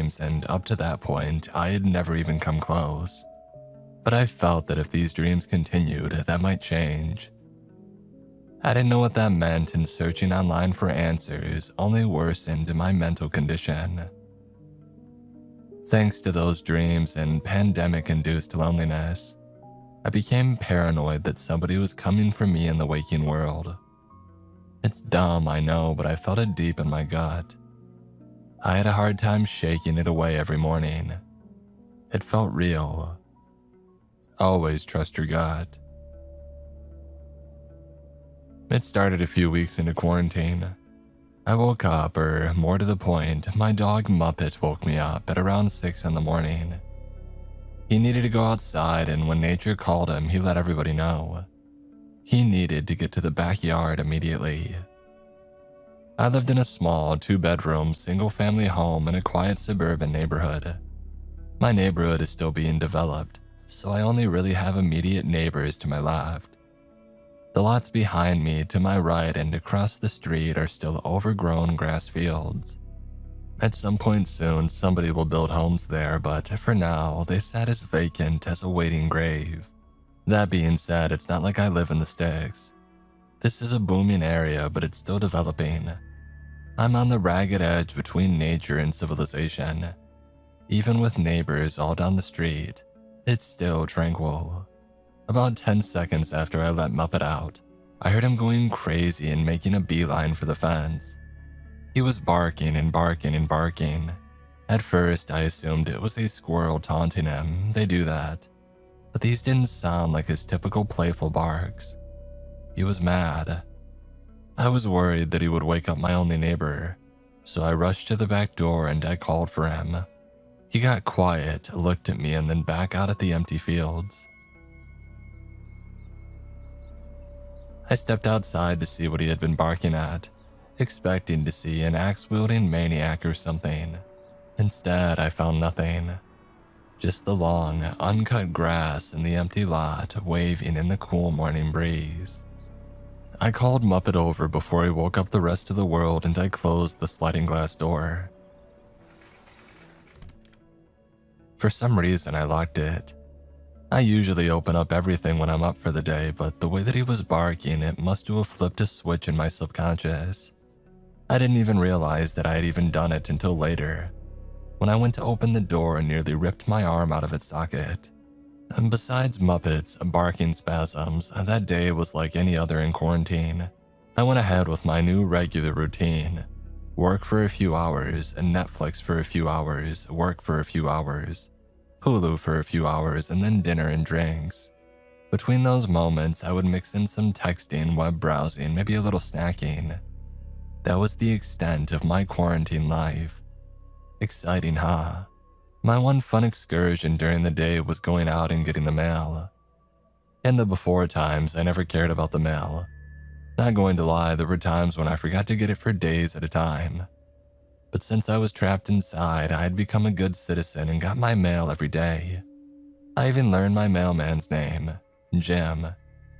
times, and up to that point, I had never even come close. But I felt that if these dreams continued, that might change. I didn't know what that meant, and searching online for answers only worsened my mental condition. Thanks to those dreams and pandemic-induced loneliness, I became paranoid that somebody was coming for me in the waking world. It's dumb, I know, but I felt it deep in my gut. I had a hard time shaking it away every morning. It felt real. Always trust your gut. It started a few weeks into quarantine. I woke up, or more to the point, my dog Muppet woke me up at around 6 in the morning. He needed to go outside, and when nature called him, he let everybody know. He needed to get to the backyard immediately. I lived in a small 2-bedroom, single-family home in a quiet suburban neighborhood. My neighborhood is still being developed, so I only really have immediate neighbors to my left. The lots behind me, to my right, and across the street are still overgrown grass fields. At some point soon, somebody will build homes there, but for now, they sat as vacant as a waiting grave. That being said, it's not like I live in the sticks. This is a booming area, but it's still developing. I'm on the ragged edge between nature and civilization. Even with neighbors all down the street, it's still tranquil. About 10 seconds after I let Muppet out, I heard him going crazy and making a beeline for the fence. He was barking and barking and barking. At first, I assumed it was a squirrel taunting him. They do that. But these didn't sound like his typical playful barks. He was mad. I was worried that he would wake up my only neighbor, so I rushed to the back door and I called for him. He got quiet, looked at me, and then back out at the empty fields. I stepped outside to see what he had been barking at, expecting to see an axe-wielding maniac or something. Instead, I found nothing. Just the long, uncut grass and the empty lot waving in the cool morning breeze. I called Muppet over before he woke up the rest of the world, and I closed the sliding glass door. For some reason, I locked it. I usually open up everything when I'm up for the day, but the way that he was barking, it must have flipped a switch in my subconscious. I didn't even realize that I had even done it until later, when I went to open the door and nearly ripped my arm out of its socket. And besides Muppet's barking spasms, that day was like any other in quarantine. I went ahead with my new regular routine. Work for a few hours, and Netflix for a few hours, work for a few hours, Hulu for a few hours, and then dinner and drinks. Between those moments, I would mix in some texting, web browsing, maybe a little snacking. That was the extent of my quarantine life. Exciting, huh? My one fun excursion during the day was going out and getting the mail. In the before times, I never cared about the mail. Not going to lie, there were times when I forgot to get it for days at a time. But since I was trapped inside, I had become a good citizen and got my mail every day. I even learned my mailman's name, Jim.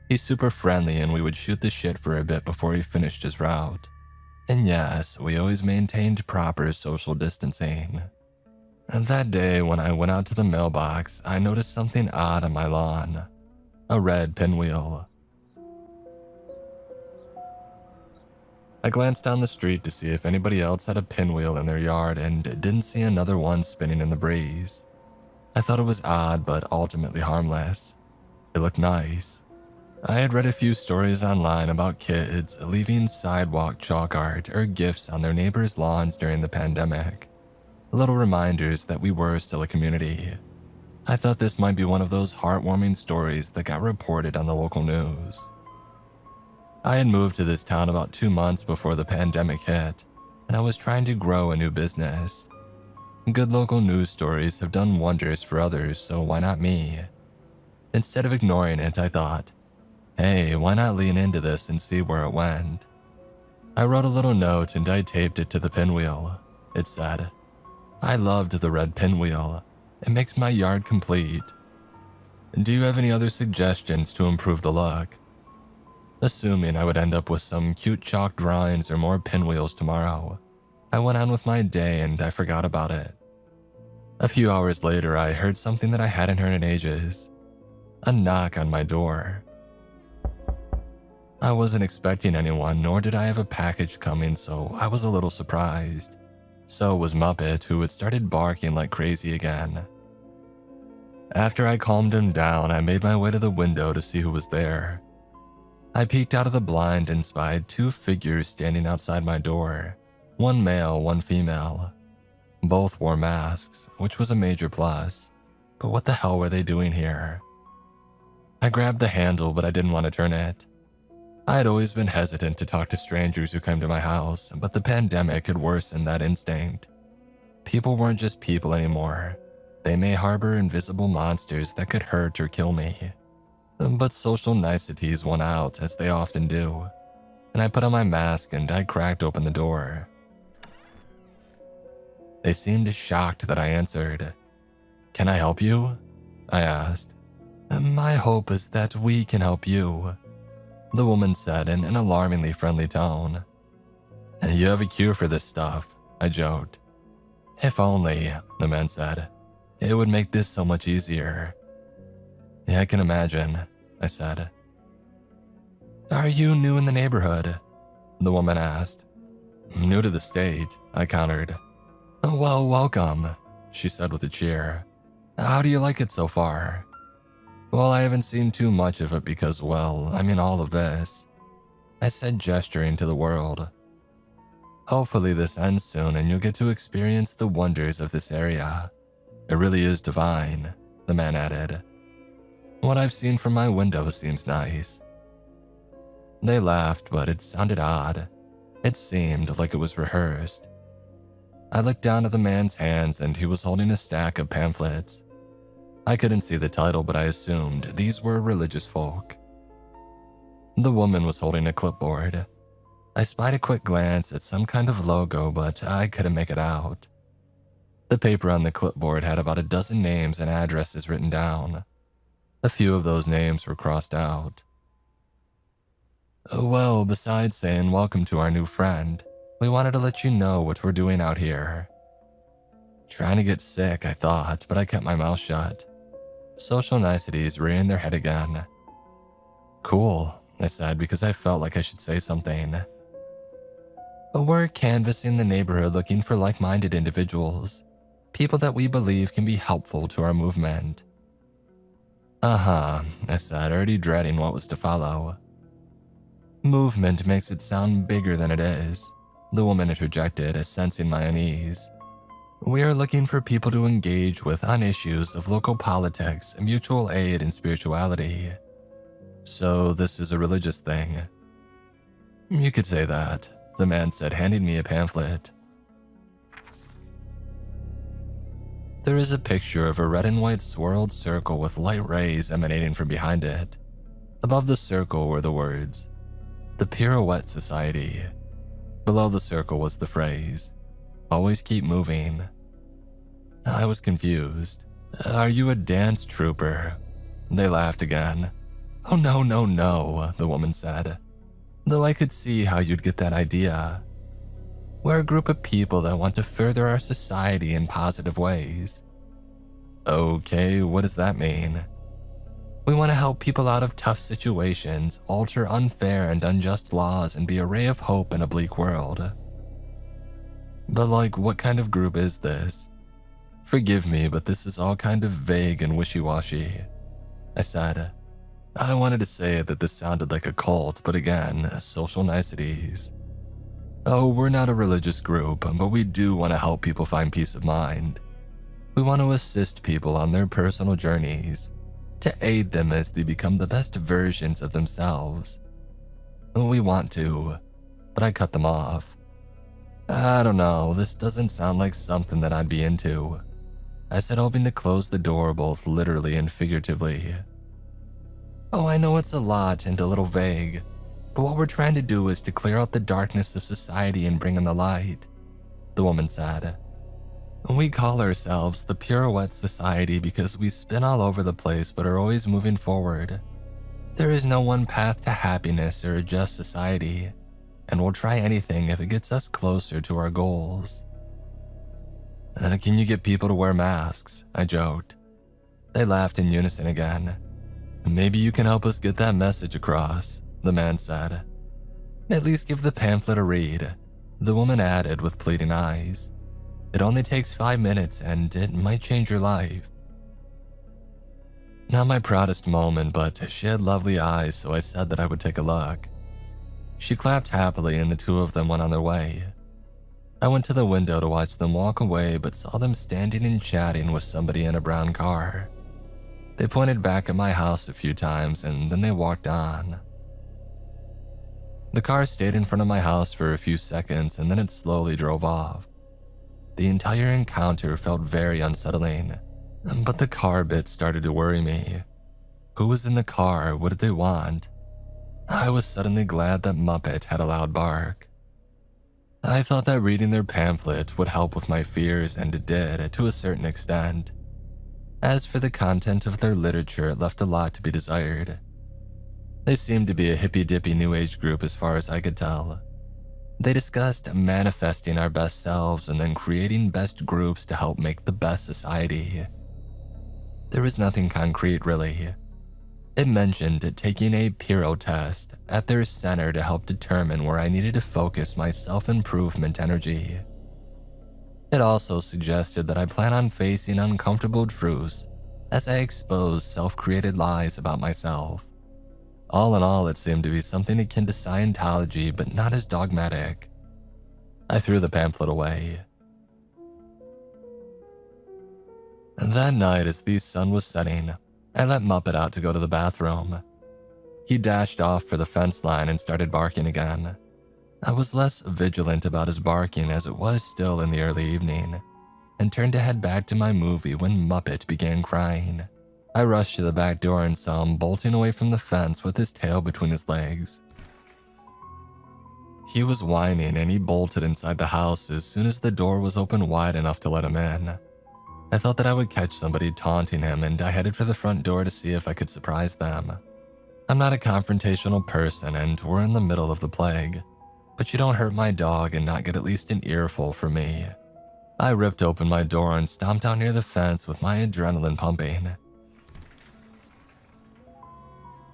He's super friendly, and we would shoot the shit for a bit before he finished his route. And yes, we always maintained proper social distancing. And that day, when I went out to the mailbox, I noticed something odd on my lawn. A red pinwheel. I glanced down the street to see if anybody else had a pinwheel in their yard and didn't see another one spinning in the breeze. I thought it was odd, but ultimately harmless. It looked nice. I had read a few stories online about kids leaving sidewalk chalk art or gifts on their neighbors' lawns during the pandemic. Little reminders that we were still a community. I thought this might be one of those heartwarming stories that got reported on the local news. I had moved to this town about 2 months before the pandemic hit, and I was trying to grow a new business. Good local news stories have done wonders for others, so why not me? Instead of ignoring it, I thought, hey, why not lean into this and see where it went? I wrote a little note and I taped it to the pinwheel. It said, I loved the red pinwheel. It makes my yard complete. Do you have any other suggestions to improve the look? Assuming I would end up with some cute chalk drawings or more pinwheels tomorrow, I went on with my day and I forgot about it. A few hours later, I heard something that I hadn't heard in ages. A knock on my door. I wasn't expecting anyone, nor did I have a package coming, so I was a little surprised. So was Muppet, who had started barking like crazy again. After I calmed him down, I made my way to the window to see who was there. I peeked out of the blind and spied two figures standing outside my door. One male, one female. Both wore masks, which was a major plus. But what the hell were they doing here? I grabbed the handle, but I didn't want to turn it. I had always been hesitant to talk to strangers who came to my house, but the pandemic had worsened that instinct. People weren't just people anymore. They may harbor invisible monsters that could hurt or kill me. But social niceties won out, as they often do, and I put on my mask and I cracked open the door. They seemed shocked that I answered. "Can I help you?" I asked. "My hope is that we can help you," the woman said in an alarmingly friendly tone. "You have a cure for this stuff," I joked. "If only," the man said. "It would make this so much easier." "Yeah, I can imagine," I said. "Are you new in the neighborhood?" the woman asked. "New to the state," I countered. "Well, welcome," she said with a cheer. "How do you like it so far?" "Well, I haven't seen too much of it because, well, I mean all of this," I said, gesturing to the world. "Hopefully this ends soon and you'll get to experience the wonders of this area. It really is divine," the man added. "What I've seen from my window seems nice." They laughed, but it sounded odd. It seemed like it was rehearsed. I looked down at the man's hands and he was holding a stack of pamphlets. I couldn't see the title, but I assumed these were religious folk. The woman was holding a clipboard. I spied a quick glance at some kind of logo, but I couldn't make it out. The paper on the clipboard had about a dozen names and addresses written down. A few of those names were crossed out. "Well, besides saying welcome to our new friend, we wanted to let you know what we're doing out here." Trying to get sick, I thought, but I kept my mouth shut. Social niceties reared their head again. "Cool," I said, because I felt like I should say something. "We're canvassing the neighborhood looking for like-minded individuals, people that we believe can be helpful to our movement." "Uh-huh," I said, already dreading what was to follow. "Movement makes it sound bigger than it is," the woman interjected, sensing my unease. "We are looking for people to engage with on issues of local politics, mutual aid, and spirituality." "So this is a religious thing?" "You could say that," the man said, handing me a pamphlet. There is a picture of a red and white swirled circle with light rays emanating from behind it. Above the circle were the words, "The Pirouette Society." Below the circle was the phrase, "Always keep moving." I was confused. "Are you a dance trouper?" They laughed again. "Oh, no, no, no," the woman said. "Though I could see how you'd get that idea. We're a group of people that want to further our society in positive ways." "Okay, what does that mean?" "We want to help people out of tough situations, alter unfair and unjust laws, and be a ray of hope in a bleak world." "But like, what kind of group is this?" "Forgive me, but this is all kind of vague and wishy-washy," I said. I wanted to say that this sounded like a cult, but again, social niceties. "Oh, we're not a religious group, but we do want to help people find peace of mind. We want to assist people on their personal journeys, to aid them as they become the best versions of themselves." "We want to," but I cut them off. "I don't know, this doesn't sound like something that I'd be into," I said, hoping to close the door both literally and figuratively. "Oh, I know it's a lot and a little vague, but what we're trying to do is to clear out the darkness of society and bring in the light," the woman said. "We call ourselves the Pirouette Society because we spin all over the place but are always moving forward. There is no one path to happiness or a just society, and we'll try anything if it gets us closer to our goals." Can you get people to wear masks?" I joked. They laughed in unison again. "Maybe you can help us get that message across," the man said. "At least give the pamphlet a read," the woman added with pleading eyes. "It only takes 5 minutes and it might change your life." Not my proudest moment, but she had lovely eyes, so I said that I would take a look. She clapped happily and the two of them went on their way. I went to the window to watch them walk away, but saw them standing and chatting with somebody in a brown car. They pointed back at my house a few times and then they walked on. The car stayed in front of my house for a few seconds and then it slowly drove off. The entire encounter felt very unsettling, but the car bit started to worry me. Who was in the car? What did they want? I was suddenly glad that Muppet had a loud bark. I thought that reading their pamphlet would help with my fears, and it did, to a certain extent. As for the content of their literature, it left a lot to be desired. They seemed to be a hippy-dippy new age group as far as I could tell. They discussed manifesting our best selves and then creating best groups to help make the best society. There was nothing concrete, really. It mentioned taking a Piro test at their center to help determine where I needed to focus my self-improvement energy. It also suggested that I plan on facing uncomfortable truths as I expose self-created lies about myself. All in all, it seemed to be something akin to Scientology, but not as dogmatic. I threw the pamphlet away. That night, as the sun was setting, I let Muppet out to go to the bathroom. He dashed off for the fence line and started barking again. I was less vigilant about his barking as it was still in the early evening, and turned to head back to my movie when Muppet began crying. I rushed to the back door and saw him bolting away from the fence with his tail between his legs. He was whining and he bolted inside the house as soon as the door was open wide enough to let him in. I thought that I would catch somebody taunting him, and I headed for the front door to see if I could surprise them. I'm not a confrontational person, and we're in the middle of the plague, but you don't hurt my dog and not get at least an earful from me. I ripped open my door and stomped out near the fence with my adrenaline pumping.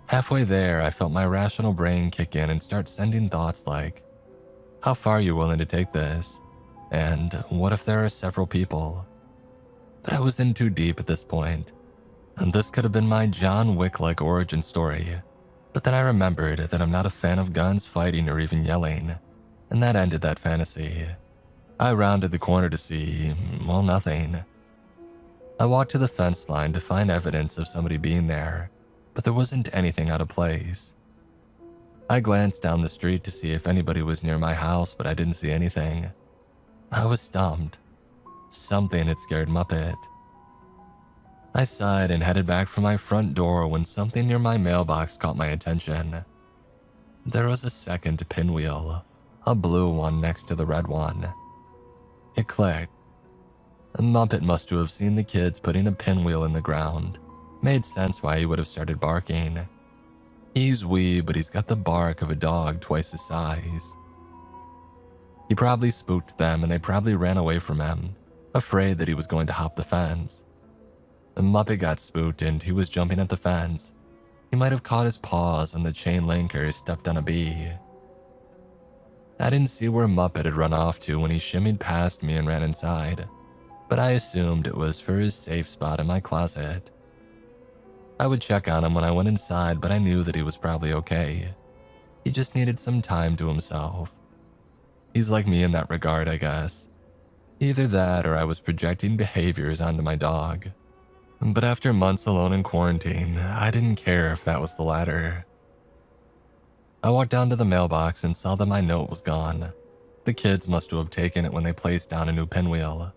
Halfway there, I felt my rational brain kick in and start sending thoughts like, how far are you willing to take this? And what if there are several people? But I was in too deep at this point, and this could have been my John Wick-like origin story. But then I remembered that I'm not a fan of guns, fighting, or even yelling, and that ended that fantasy. I rounded the corner to see, well, nothing. I walked to the fence line to find evidence of somebody being there, but there wasn't anything out of place. I glanced down the street to see if anybody was near my house, but I didn't see anything. I was stumped. Something had scared Muppet. I sighed and headed back for my front door when something near my mailbox caught my attention. There was a second pinwheel, a blue one next to the red one. It clicked. Muppet must have seen the kids putting a pinwheel in the ground. Made sense why he would have started barking. He's wee, but he's got the bark of a dog twice his size. He probably spooked them and they probably ran away from him, afraid that he was going to hop the fence. The Muppet got spooked and he was jumping at the fence. He might have caught his paws on the chain link or stepped on a bee. I didn't see where Muppet had run off to when he shimmied past me and ran inside, but I assumed it was for his safe spot in my closet. I would check on him when I went inside, but I knew that he was probably okay. He just needed some time to himself. He's like me in that regard, I guess. Either that or I was projecting behaviors onto my dog. But after months alone in quarantine, I didn't care if that was the latter. I walked down to the mailbox and saw that my note was gone. The kids must have taken it when they placed down a new pinwheel.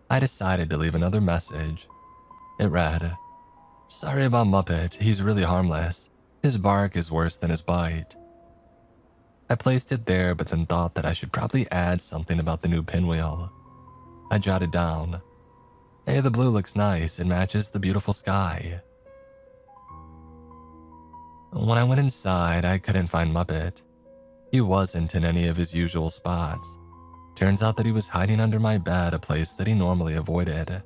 I decided to leave another message. It read, "Sorry about Muppet, he's really harmless. His bark is worse than his bite." I placed it there, but then thought that I should probably add something about the new pinwheel. I jotted down, "Hey, the blue looks nice, it matches the beautiful sky." When I went inside, I couldn't find Muppet. He wasn't in any of his usual spots. Turns out that he was hiding under my bed, a place that he normally avoided.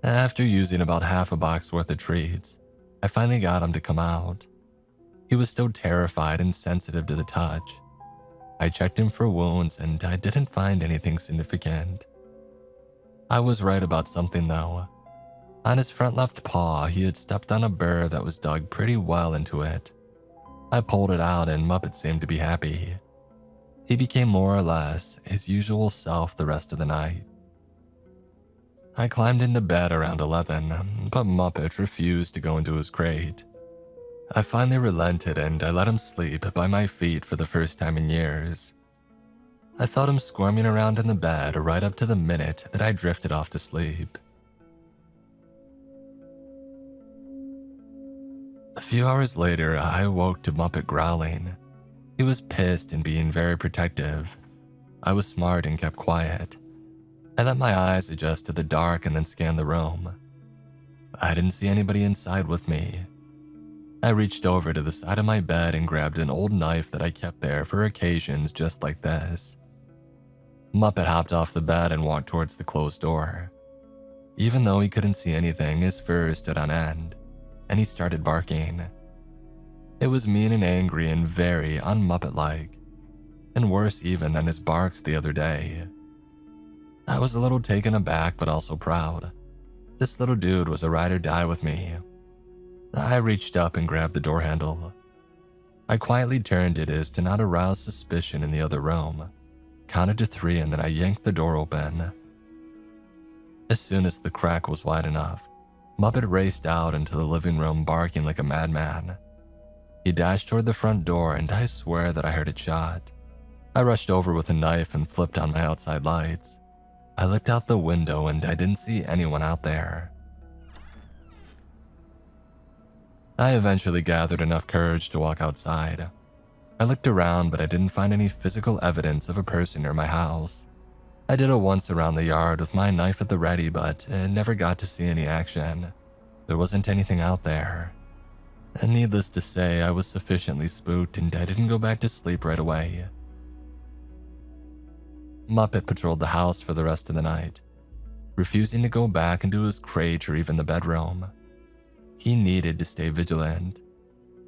After using about half a box worth of treats, I finally got him to come out. He was still terrified and sensitive to the touch. I checked him for wounds and I didn't find anything significant. I was right about something though. On his front left paw, he had stepped on a burr that was dug pretty well into it. I pulled it out and Muppet seemed to be happy. He became more or less his usual self the rest of the night. I climbed into bed around 11, but Muppet refused to go into his crate. I finally relented and I let him sleep by my feet for the first time in years. I felt him squirming around in the bed right up to the minute that I drifted off to sleep. A few hours later, I awoke to Muppet growling. He was pissed and being very protective. I was smart and kept quiet. I let my eyes adjust to the dark and then scanned the room. I didn't see anybody inside with me. I reached over to the side of my bed and grabbed an old knife that I kept there for occasions just like this. Muppet hopped off the bed and walked towards the closed door. Even though he couldn't see anything, his fur stood on end, and he started barking. It was mean and angry and very un-Muppet-like, and worse even than his barks the other day. I was a little taken aback but also proud. This little dude was a ride or die with me. I reached up and grabbed the door handle. I quietly turned it as to not arouse suspicion in the other room, counted to 3 and then I yanked the door open. As soon as the crack was wide enough, Muppet raced out into the living room barking like a madman. He dashed toward the front door and I swear that I heard it shot. I rushed over with a knife and flipped on my outside lights. I looked out the window and I didn't see anyone out there. I eventually gathered enough courage to walk outside. I looked around but I didn't find any physical evidence of a person near my house. I did a once around the yard with my knife at the ready but never got to see any action. There wasn't anything out there. And needless to say, I was sufficiently spooked and I didn't go back to sleep right away. Muppet patrolled the house for the rest of the night, refusing to go back into his crate or even the bedroom. He needed to stay vigilant.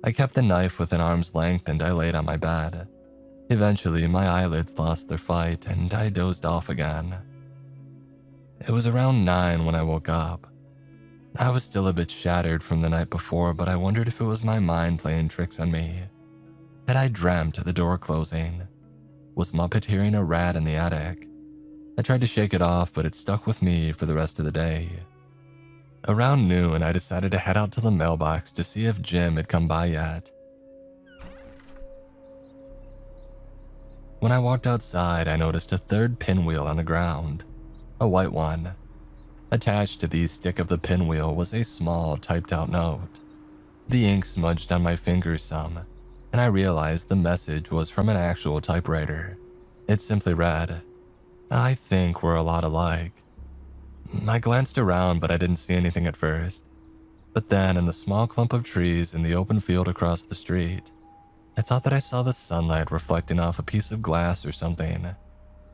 I kept the knife within arm's length and I laid on my bed. Eventually, my eyelids lost their fight and I dozed off again. It was around 9 when I woke up. I was still a bit shattered from the night before, but I wondered if it was my mind playing tricks on me. Had I dreamt the door closing? Was Muppet hearing a rat in the attic? I tried to shake it off, but it stuck with me for the rest of the day. Around noon, I decided to head out to the mailbox to see if Jim had come by yet. When I walked outside, I noticed a third pinwheel on the ground, a white one. Attached to the stick of the pinwheel was a small typed-out note. The ink smudged on my fingers some, and I realized the message was from an actual typewriter. It simply read, "I think we're a lot alike." I glanced around, but I didn't see anything at first. But then, in the small clump of trees in the open field across the street, I thought that I saw the sunlight reflecting off a piece of glass or something.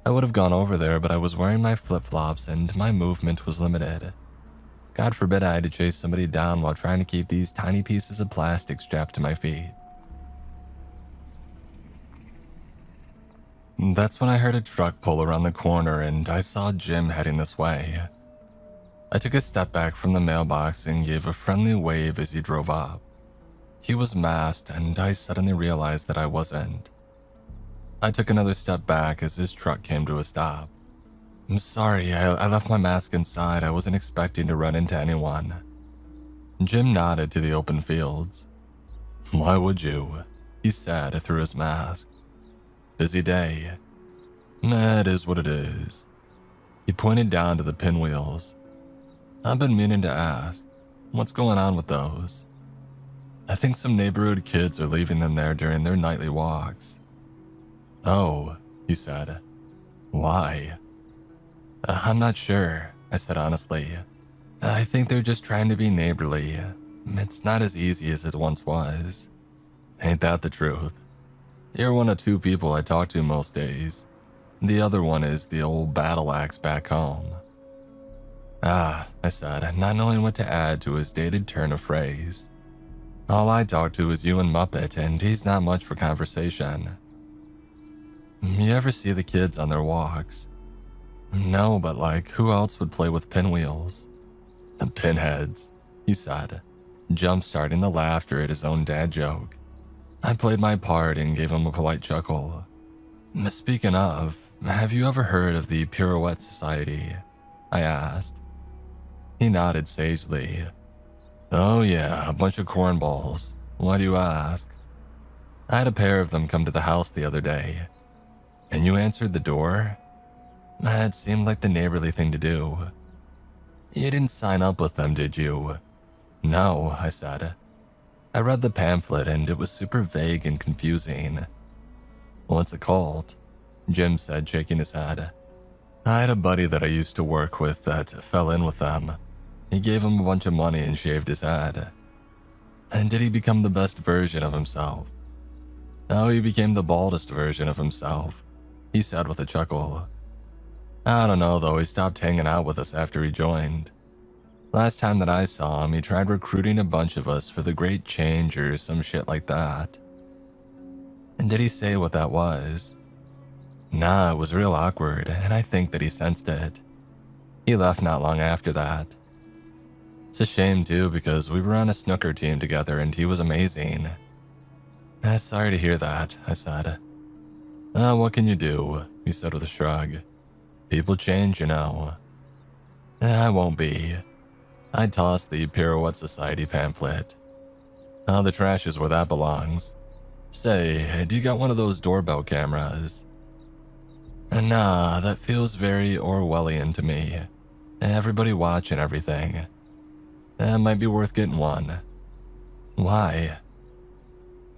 I would have gone over there, but I was wearing my flip-flops and my movement was limited. God forbid I had to chase somebody down while trying to keep these tiny pieces of plastic strapped to my feet. That's when I heard a truck pull around the corner and I saw Jim heading this way. I took a step back from the mailbox and gave a friendly wave as he drove up. He was masked and I suddenly realized that I wasn't. I took another step back as his truck came to a stop. "I'm sorry, I left my mask inside. I wasn't expecting to run into anyone." Jim nodded to the open fields. "Why would you?" he said through his mask. "Busy day." "Nah, it is what it is." He pointed down to the pinwheels. "I've been meaning to ask, what's going on with those?" "I think some neighborhood kids are leaving them there during their nightly walks." "Oh," he said. "Why?" I'm not sure," I said honestly. "I think they're just trying to be neighborly. It's not as easy as it once was." "Ain't that the truth? You're one of 2 people I talk to most days. The other one is the old battle axe back home. Ah, I said, not knowing what to add to his dated turn of phrase. All I talk to is you and Muppet, and he's not much for conversation. You ever see the kids on their walks? No, but like, who else would play with pinwheels? Pinheads, he said, jump-starting the laughter at his own dad joke. I played my part and gave him a polite chuckle. Speaking of, have you ever heard of the Pirouette Society? I asked. He nodded sagely. Oh yeah, a bunch of cornballs. Why do you ask? I had a pair of them come to the house the other day. And you answered the door? It seemed like the neighborly thing to do. You didn't sign up with them, did you? No, I said. I read the pamphlet and it was super vague and confusing. What's it called? Jim said, shaking his head. I had a buddy that I used to work with that fell in with them. He gave him a bunch of money and shaved his head. And did he become the best version of himself? Oh, he became the baldest version of himself, he said with a chuckle. I don't know though, he stopped hanging out with us after he joined. Last time that I saw him, he tried recruiting a bunch of us for the Great Change or some shit like that. And did he say what that was? Nah, it was real awkward, and I think that he sensed it. He left not long after that. It's a shame too, because we were on a snooker team together and he was amazing. Sorry to hear that, I said. What can you do? He said with a shrug. People change, you know. I won't be. I tossed the Pirouette Society pamphlet. The trash is where that belongs. Say, do you got one of those doorbell cameras? Nah, that feels very Orwellian to me. Everybody watching everything. That might be worth getting one. Why?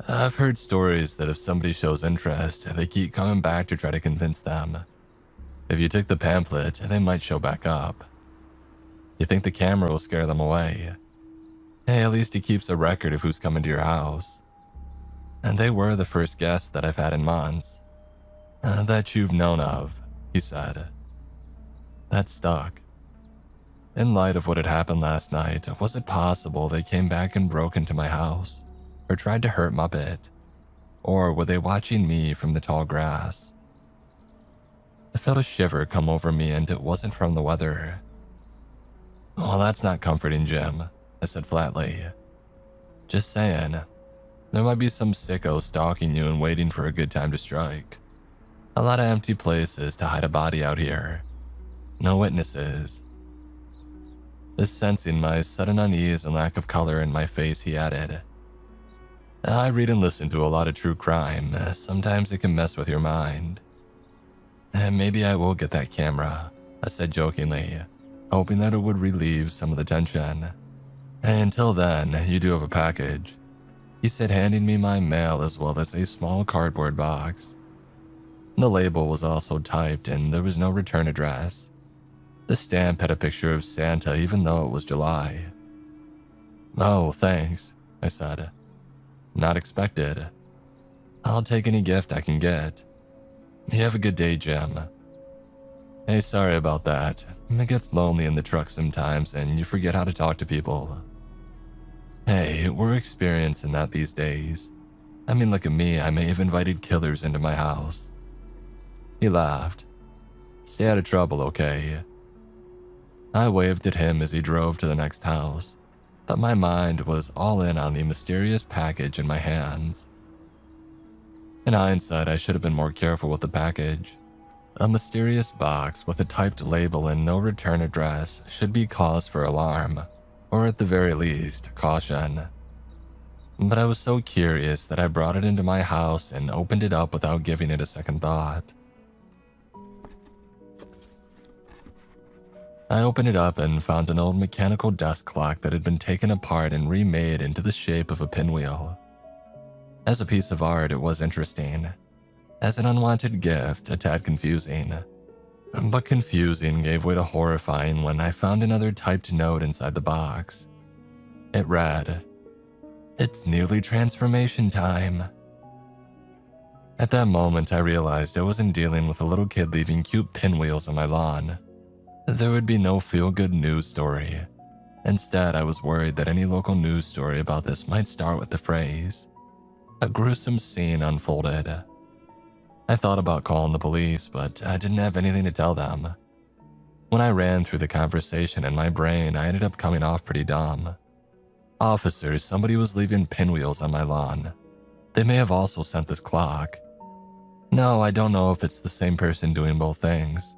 I've heard stories that if somebody shows interest, they keep coming back to try to convince them. If you took the pamphlet, they might show back up. You think the camera will scare them away? Hey, at least he keeps a record of who's coming to your house. And they were the first guests that I've had in months. That you've known of, he said. That stuck. In light of what had happened last night, was it possible they came back and broke into my house? Or tried to hurt Muppet? Or were they watching me from the tall grass? I felt a shiver come over me and it wasn't from the weather. Well, that's not comforting, Jim, I said flatly. Just saying. There might be some sicko stalking you and waiting for a good time to strike. A lot of empty places to hide a body out here. No witnesses. Sensing my sudden unease and lack of color in my face, he added, I read and listen to a lot of true crime. Sometimes it can mess with your mind. Maybe I will get that camera, I said jokingly, hoping that it would relieve some of the tension. Until then, you do have a package, he said, handing me my mail as well as a small cardboard box. The label was also typed and there was no return address. The stamp had a picture of Santa even though it was July. Oh, thanks, I said. Not expected. I'll take any gift I can get. You have a good day, Jim. Hey, sorry about that. It gets lonely in the truck sometimes and you forget how to talk to people. Hey, we're experiencing that these days. I mean, look at me, I may have invited killers into my house. He laughed. Stay out of trouble, okay? I waved at him as he drove to the next house, but my mind was all in on the mysterious package in my hands. In hindsight, I should have been more careful with the package. A mysterious box with a typed label and no return address should be cause for alarm, or at the very least, caution. But I was so curious that I brought it into my house and opened it up without giving it a second thought. I opened it up and found an old mechanical desk clock that had been taken apart and remade into the shape of a pinwheel. As a piece of art, it was interesting. As an unwanted gift, a tad confusing. But confusing gave way to horrifying when I found another typed note inside the box. It read, "It's nearly transformation time." At that moment, I realized I wasn't dealing with a little kid leaving cute pinwheels on my lawn. There would be no feel-good news story. Instead, I was worried that any local news story about this might start with the phrase, "A gruesome scene unfolded." I thought about calling the police, but I didn't have anything to tell them. When I ran through the conversation in my brain, I ended up coming off pretty dumb. "Officers, somebody was leaving pinwheels on my lawn. They may have also sent this clock. No, I don't know if it's the same person doing both things.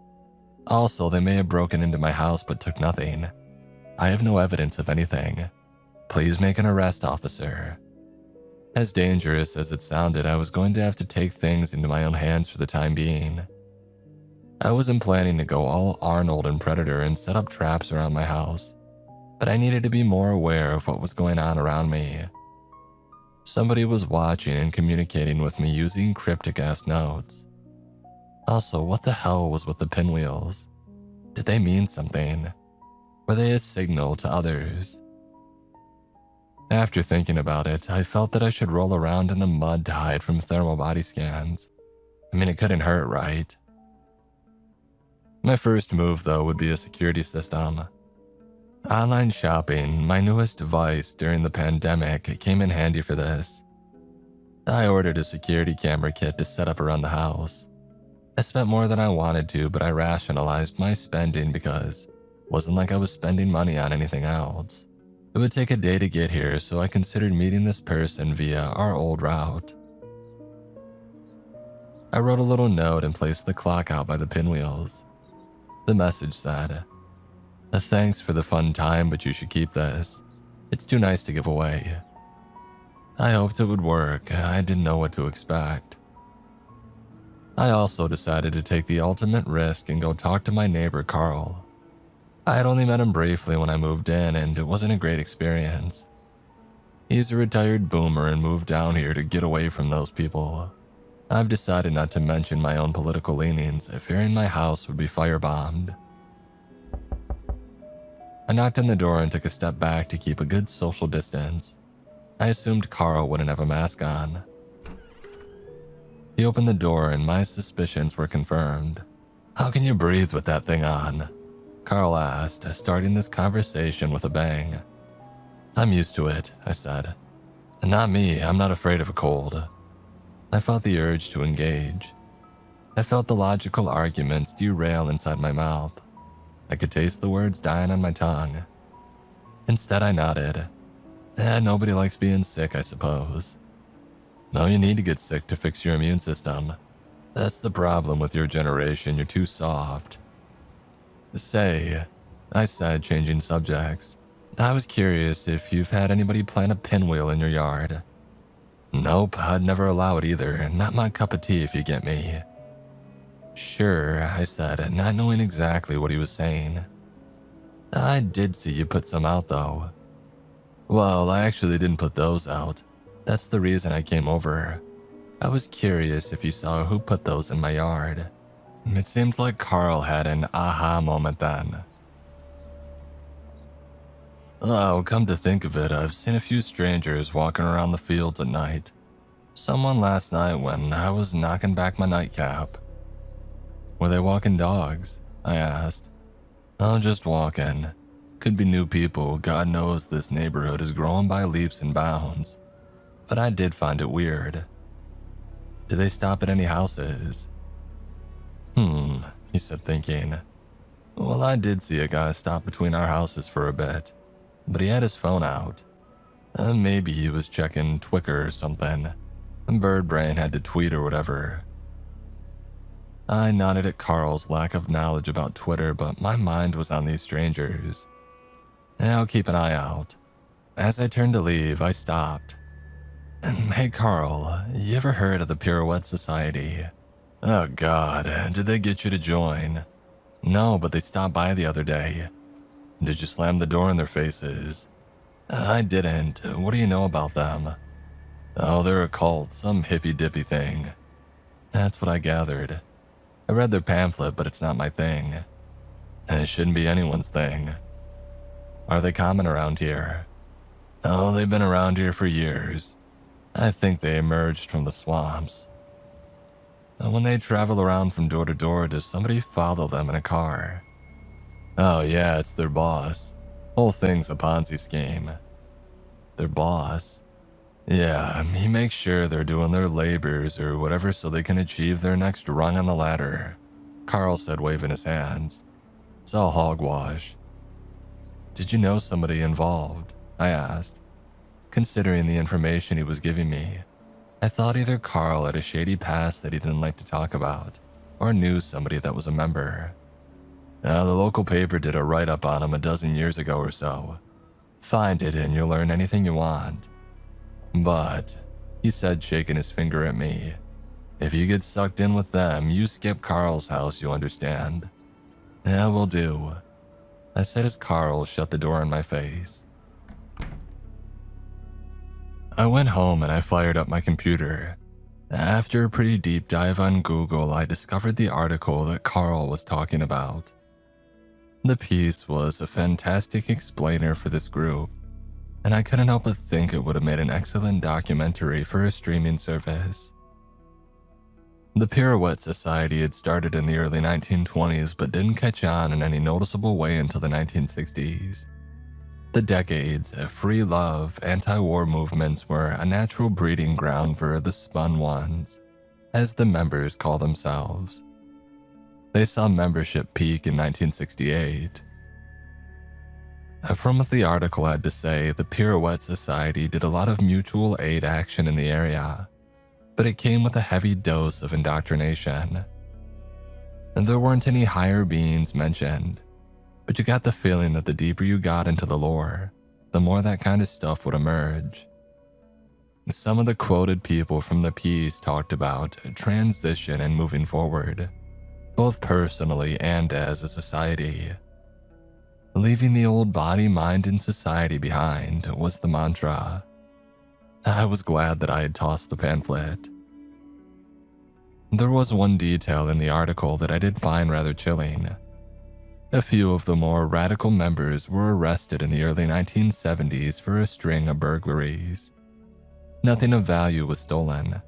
Also, they may have broken into my house but took nothing. I have no evidence of anything. Please make an arrest, officer." As dangerous as it sounded, I was going to have to take things into my own hands for the time being. I wasn't planning to go all Arnold and Predator and set up traps around my house, but I needed to be more aware of what was going on around me. Somebody was watching and communicating with me using cryptic-ass notes. Also, what the hell was with the pinwheels? Did they mean something? Were they a signal to others? After thinking about it, I felt that I should roll around in the mud to hide from thermal body scans. I mean, it couldn't hurt, right? My first move, though, would be a security system. Online shopping, my newest device during the pandemic, came in handy for this. I ordered a security camera kit to set up around the house. I spent more than I wanted to, but I rationalized my spending because it wasn't like I was spending money on anything else. It would take a day to get here, so I considered meeting this person via our old route. I wrote a little note and placed the clock out by the pinwheels. The message said, "Thanks for the fun time, but you should keep this. It's too nice to give away." I hoped it would work. I didn't know what to expect. I also decided to take the ultimate risk and go talk to my neighbor Carl. I had only met him briefly when I moved in, and it wasn't a great experience. He's a retired boomer and moved down here to get away from those people. I've decided not to mention my own political leanings, fearing my house would be firebombed. I knocked on the door and took a step back to keep a good social distance. I assumed Carl wouldn't have a mask on. He opened the door and my suspicions were confirmed. "How can you breathe with that thing on?" Carl asked, starting this conversation with a bang. "I'm used to it," I said. "Not me, I'm not afraid of a cold." I felt the urge to engage. I felt the logical arguments derail inside my mouth. I could taste the words dying on my tongue. Instead, I nodded. Nobody likes being sick, I suppose. No, you need to get sick to fix your immune system. That's the problem with your generation, you're too soft. Say, I said, changing subjects. I was curious if you've had anybody plant a pinwheel in your yard. Nope, I'd never allow it either. Not my cup of tea if you get me. Sure, I said, not knowing exactly what he was saying. I did see you put some out though. Well, I actually didn't put those out. That's the reason I came over. I was curious if you saw who put those in my yard. It seemed like Carl had an aha moment then. Oh, come to think of it, I've seen a few strangers walking around the fields at night. Someone last night when I was knocking back my nightcap. Were they walking dogs? I asked. Oh, just walking. Could be new people, God knows this neighborhood is growing by leaps and bounds. But I did find it weird. Did they stop at any houses? He said, thinking. Well, I did see a guy stop between our houses for a bit, but he had his phone out. Maybe he was checking Twitter or something. Bird brain had to tweet or whatever. I nodded at Carl's lack of knowledge about Twitter, but my mind was on these strangers. I'll keep an eye out. As I turned to leave, I stopped. Hey Carl, you ever heard of the Pirouette Society? Oh God, did they get you to join? No, but they stopped by the other day. Did you slam the door in their faces? I didn't. What do you know about them? Oh, they're a cult, some hippy-dippy thing. That's what I gathered. I read their pamphlet, but it's not my thing. It shouldn't be anyone's thing. Are they common around here? Oh, they've been around here for years. I think they emerged from the swamps. When they travel around from door to door, does somebody follow them in a car? Oh yeah, it's their boss. Whole thing's a Ponzi scheme. Their boss? Yeah, he makes sure they're doing their labors or whatever so they can achieve their next rung on the ladder, Carl said, waving his hands. It's all hogwash. Did you know somebody involved? I asked. Considering the information he was giving me, I thought either Carl had a shady past that he didn't like to talk about, or knew somebody that was a member. The local paper did a write-up on him a dozen years ago or so. Find it and you'll learn anything you want. But, he said, shaking his finger at me, if you get sucked in with them, you skip Carl's house, you understand. Yeah, will do, I said as Carl shut the door in my face. I went home and I fired up my computer. After a pretty deep dive on Google, I discovered the article that Carl was talking about. The piece was a fantastic explainer for this group, and I couldn't help but think it would have made an excellent documentary for a streaming service. The Pirouette Society had started in the early 1920s but didn't catch on in any noticeable way until the 1960s. The decades of free love, anti-war movements were a natural breeding ground for the spun ones, as the members call themselves. They saw membership peak in 1968. From what the article had to say, the Pirouette Society did a lot of mutual aid action in the area, but it came with a heavy dose of indoctrination. And there weren't any higher beings mentioned, but you got the feeling that the deeper you got into the lore, the more that kind of stuff would emerge. Some of the quoted people from the piece talked about transition and moving forward, both personally and as a society. Leaving the old body, mind, and society behind was the mantra. I was glad that I had tossed the pamphlet. There was one detail in the article that I did find rather chilling. A few of the more radical members were arrested in the early 1970s for a string of burglaries. Nothing of value was stolen,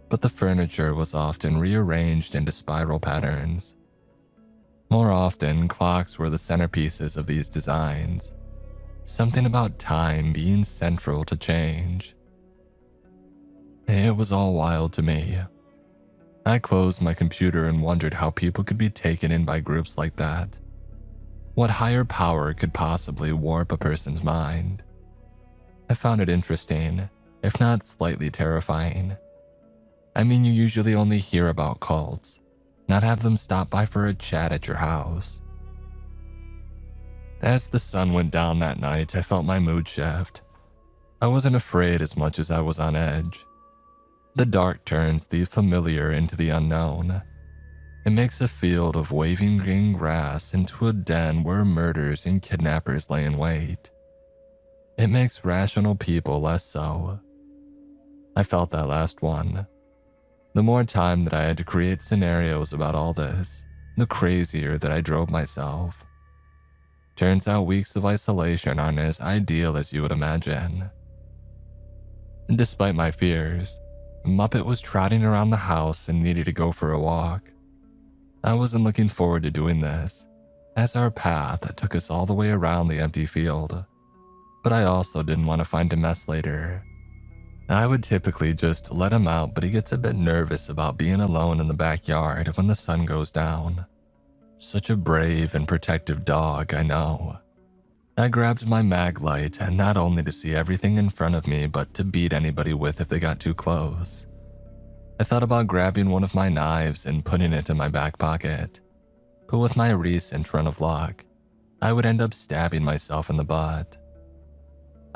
but the furniture was often rearranged into spiral patterns. More often, clocks were the centerpieces of these designs, something about time being central to change. It was all wild to me. I closed my computer and wondered how people could be taken in by groups like that. What higher power could possibly warp a person's mind? I found it interesting, if not slightly terrifying. I mean, you usually only hear about cults, not have them stop by for a chat at your house. As the sun went down that night, I felt my mood shift. I wasn't afraid as much as I was on edge. The dark turns the familiar into the unknown. It makes a field of waving green grass into a den where murders and kidnappers lay in wait. It makes rational people less so. I felt that last one. The more time that I had to create scenarios about all this, the crazier that I drove myself. Turns out weeks of isolation aren't as ideal as you would imagine. Despite my fears, Muppet was trotting around the house and needed to go for a walk. I wasn't looking forward to doing this, as our path took us all the way around the empty field, but I also didn't want to find a mess later. I would typically just let him out, but he gets a bit nervous about being alone in the backyard when the sun goes down. Such a brave and protective dog, I know. I grabbed my mag light, not only to see everything in front of me, but to beat anybody with if they got too close. I thought about grabbing one of my knives and putting it in my back pocket, but with my recent run of luck, I would end up stabbing myself in the butt.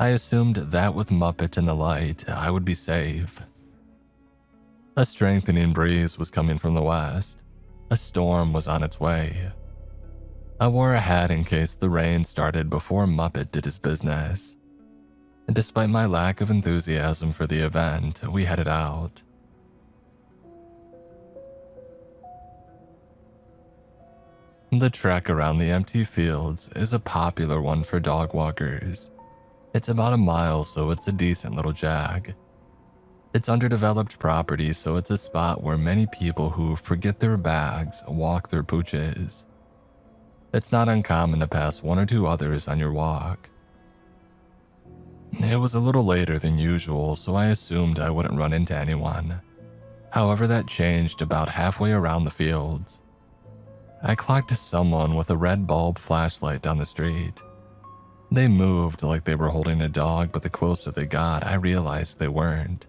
I assumed that with Muppet in the light, I would be safe. A strengthening breeze was coming from the west. A storm was on its way. I wore a hat in case the rain started before Muppet did his business. And despite my lack of enthusiasm for the event, we headed out. The trek around the empty fields is a popular one for dog walkers. It's about a mile, so it's a decent little jag. It's underdeveloped property, so it's a spot where many people who forget their bags walk their pooches. It's not uncommon to pass one or two others on your walk. It was a little later than usual, so I assumed I wouldn't run into anyone. However, that changed about halfway around the fields. I clocked someone with a red bulb flashlight down the street. They moved like they were holding a dog, but the closer they got, I realized they weren't.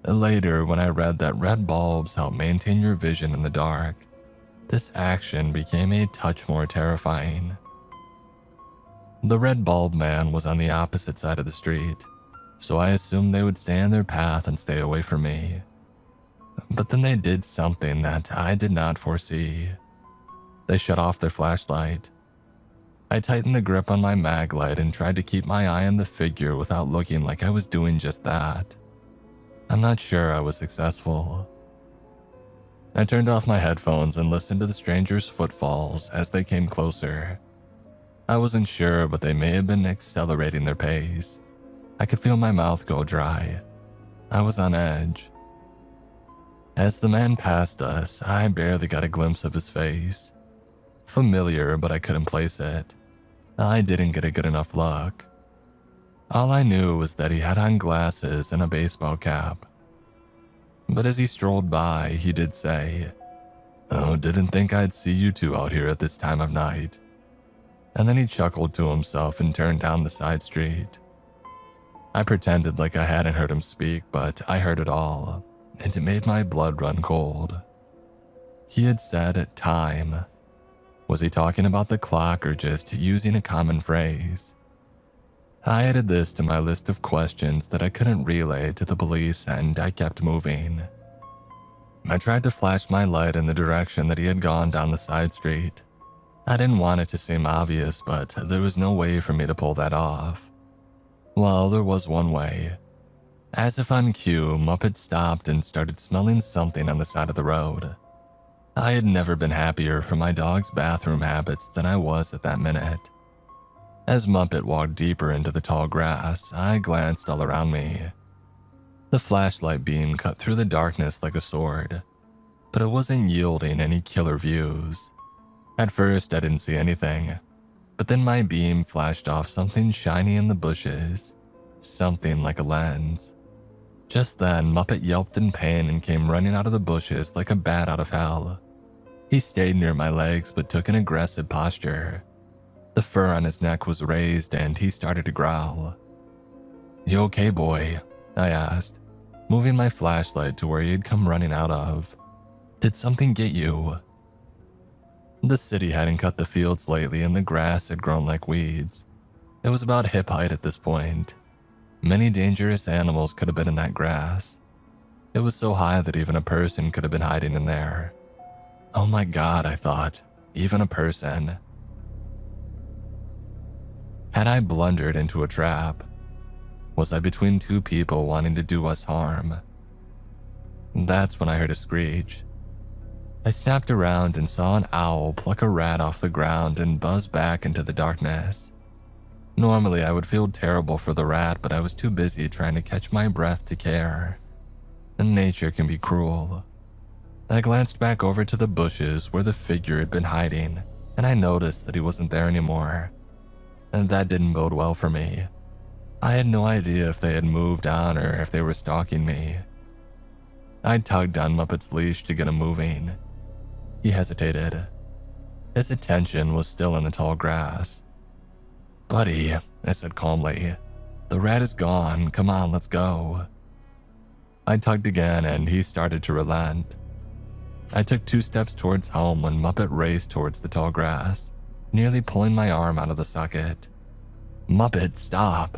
Later, when I read that red bulbs help maintain your vision in the dark, this action became a touch more terrifying. The red bulb man was on the opposite side of the street, so I assumed they would stay in their path and stay away from me. But then they did something that I did not foresee. They shut off their flashlight. I tightened the grip on my mag light and tried to keep my eye on the figure without looking like I was doing just that. I'm not sure I was successful. I turned off my headphones and listened to the stranger's footfalls as they came closer. I wasn't sure, but they may have been accelerating their pace. I could feel my mouth go dry. I was on edge. As the man passed us, I barely got a glimpse of his face. Familiar, but I couldn't place it. I didn't get a good enough look. All I knew was that he had on glasses and a baseball cap. But as he strolled by, he did say, "Oh, didn't think I'd see you two out here at this time of night." And then he chuckled to himself and turned down the side street. I pretended like I hadn't heard him speak, but I heard it all, and it made my blood run cold. He had said time. Was he talking about the clock or just using a common phrase? I added this to my list of questions that I couldn't relay to the police, and I kept moving. I tried to flash my light in the direction that he had gone down the side street. I didn't want it to seem obvious, but there was no way for me to pull that off. Well, there was one way. As if on cue, Muppet stopped and started smelling something on the side of the road. I had never been happier for my dog's bathroom habits than I was at that minute. As Muppet walked deeper into the tall grass, I glanced all around me. The flashlight beam cut through the darkness like a sword, but it wasn't yielding any killer views. At first, I didn't see anything, but then my beam flashed off something shiny in the bushes, something like a lens. Just then, Muppet yelped in pain and came running out of the bushes like a bat out of hell. He stayed near my legs but took an aggressive posture. The fur on his neck was raised and he started to growl. "You okay, boy?" I asked, moving my flashlight to where he had come running out of. "Did something get you?" The city hadn't cut the fields lately and the grass had grown like weeds. It was about hip height at this point. Many dangerous animals could have been in that grass. It was so high that even a person could have been hiding in there. Oh my God, I thought, even a person. Had I blundered into a trap? Was I between two people wanting to do us harm? That's when I heard a screech. I snapped around and saw an owl pluck a rat off the ground and buzz back into the darkness. Normally, I would feel terrible for the rat, but I was too busy trying to catch my breath to care. And nature can be cruel. I glanced back over to the bushes where the figure had been hiding, and I noticed that he wasn't there anymore. And that didn't bode well for me. I had no idea if they had moved on or if they were stalking me. I tugged on Muppet's leash to get him moving. He hesitated. His attention was still in the tall grass. "Buddy," I said calmly, "the rat is gone. Come on, let's go." I tugged again and he started to relent. I took 2 steps towards home when Muppet raced towards the tall grass, nearly pulling my arm out of the socket. "Muppet, stop!"